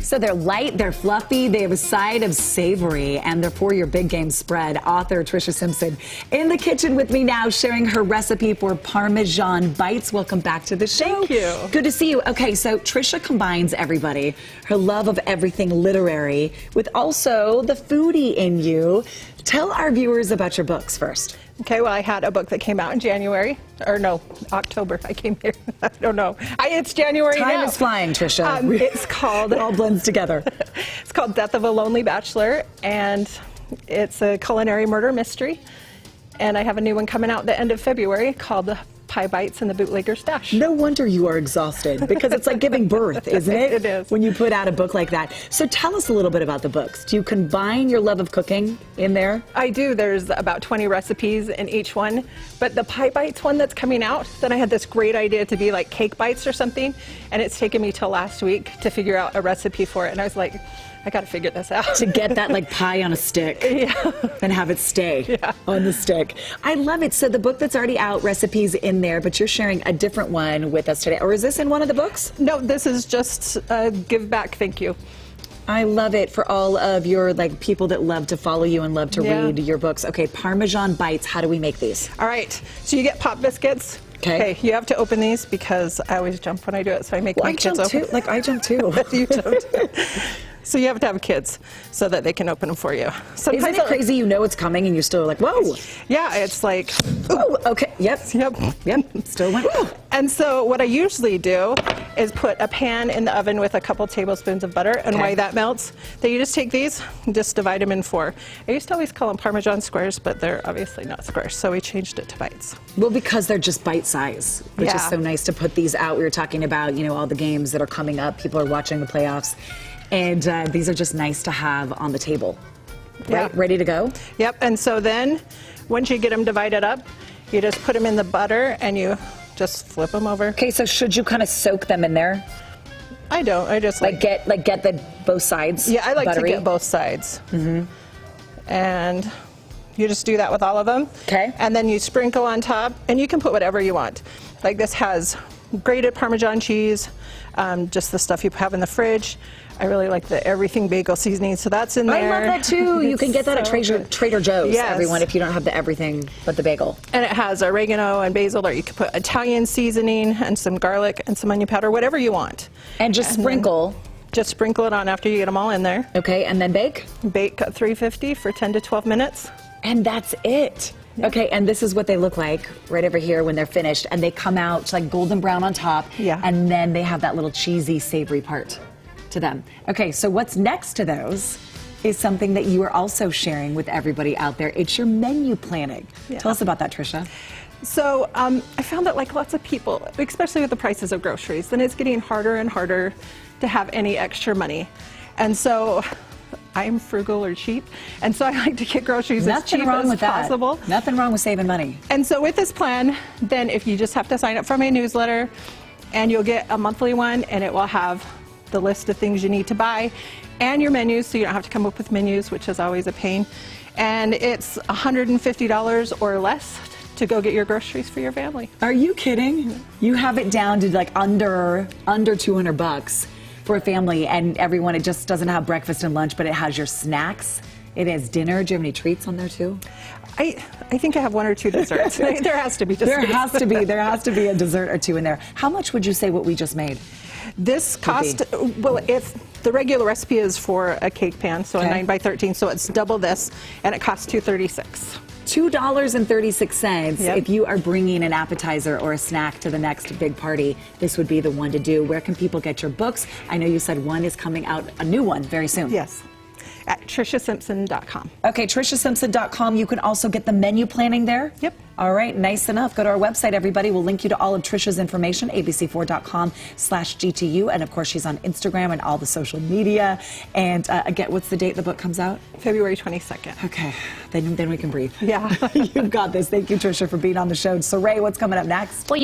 So they're light, they're fluffy, they have a side of savory, and they're for your big game spread. Author Tricia Simpson in the kitchen with me now, sharing her recipe for Parmesan Bites. Welcome back to the show. Thank you. Good to see you. Okay, so Tricia combines everybody, her love of everything literary, with also the foodie in you. Tell our viewers about your books first. Okay, well, I had a book that came out in January, or no, October. I came here. I don't know. It's January now. Time is flying, Tricia. It's called... It all blends together. It's called Death of a Lonely Bachelor, and it's a culinary murder mystery. And I have a new one coming out at the end of February called The Pie Bites and the Bootlegger's Stash. No wonder you are exhausted, because it's like giving birth, isn't it? It is. When you put out a book like that. So tell us a little bit about the books. Do you combine your love of cooking in there? I do. There's about 20 recipes in each one. But the Pie Bites one that's coming out, then I had this great idea to be like cake bites or something. And it's taken me till last week to figure out a recipe for it. And I was like, I got to figure this out. To get that like pie on a stick. Yeah. And have it stay on the stick. I love it. So the book that's already out, recipes in there, but you're sharing a different one with us today. Or is this in one of the books? No, this is just give back, thank you. I love it for all of your like people that love to follow you and love to read your books. Okay, Parmesan Bites, how do we make these? All right, so you get pop biscuits. Okay, you have to open these because I always jump when I do it, so I make my kids open. Like I jump too. You jump too. So you have to have kids so that they can open them for you. Sometimes isn't it crazy? You know it's coming and you're still like, whoa. Yeah, it's like, oh, okay, yep. Still went, whoa. And so what I usually do is put a pan in the oven with a couple tablespoons of butter, and while that melts, then you just take these and just divide them in 4. I used to always call them Parmesan squares, but they're obviously not squares, so we changed it to bites. Well, because they're just bite size, which is so nice to put these out. We were talking about, you know, all the games that are coming up. People are watching the playoffs. And these are just nice to have on the table, right? Ready to go? Yep, and so then once you get them divided up, you just put them in the butter and you just flip them over. Okay, so should you kind of soak them in there? I don't, I just like get the both sides. Yeah, I like buttery. to get both sides. And you just do that with all of them. Okay. And then you sprinkle on top, and you can put whatever you want. Like this has grated Parmesan cheese, just the stuff you have in the fridge. I really like the everything bagel seasoning, so that's in there. I love that too. You can get that at Trader Joe's, everyone, if you don't have the everything but the bagel. And it has oregano and basil, or you could put Italian seasoning and some garlic and some onion powder, whatever you want. And just sprinkle. Just sprinkle it on after you get them all in there. Okay, and then bake? Bake at 350 for 10 to 12 minutes. And that's it. Okay, and this is what they look like right over here when they're finished. And they come out like golden brown on top. Yeah. And then they have that little cheesy, savory part to them. Okay, so what's next to those is something that you are also sharing with everybody out there. It's your menu planning. Tell us about that, Tricia. So I found that like lots of people, especially with the prices of groceries, then it's getting harder and harder to have any extra money. And so I'm frugal or cheap, and so I like to get groceries as cheap as possible. Nothing wrong with saving money. And so with this plan, then if you just have to sign up for my newsletter, and you'll get a monthly one, and it will have the list of things you need to buy and your menus, so you don't have to come up with menus, which is always a pain. And it's $150 or less to go get your groceries for your family. Are you kidding? You have it down to like under $200 for a family, and everyone, it just doesn't have breakfast and lunch, but it has your snacks. It has dinner. Do you have any treats on there too? I think I have 1 or 2 desserts. There has to be desserts. There has to be a dessert or 2 in there. How much would you say what we just made? This cost, well, if the regular recipe is for a cake pan, so a 9 by 13, so it's double this, and it costs $2.36. $2.36. If you are bringing an appetizer or a snack to the next big party, this would be the one to do. Where can people get your books? I know you said one is coming out, a new one, very soon. Yes. At TriciaSimpson.com. Okay, TriciaSimpson.com. You can also get the menu planning there? Yep. All right, nice enough. Go to our website, everybody. We'll link you to all of Tricia's information, abc4.com/GTU. And, of course, she's on Instagram and all the social media. And, again, what's the date the book comes out? February 22nd. Okay, then we can breathe. Yeah. You've got this. Thank you, Tricia, for being on the show. So, Ray, what's coming up next? Well,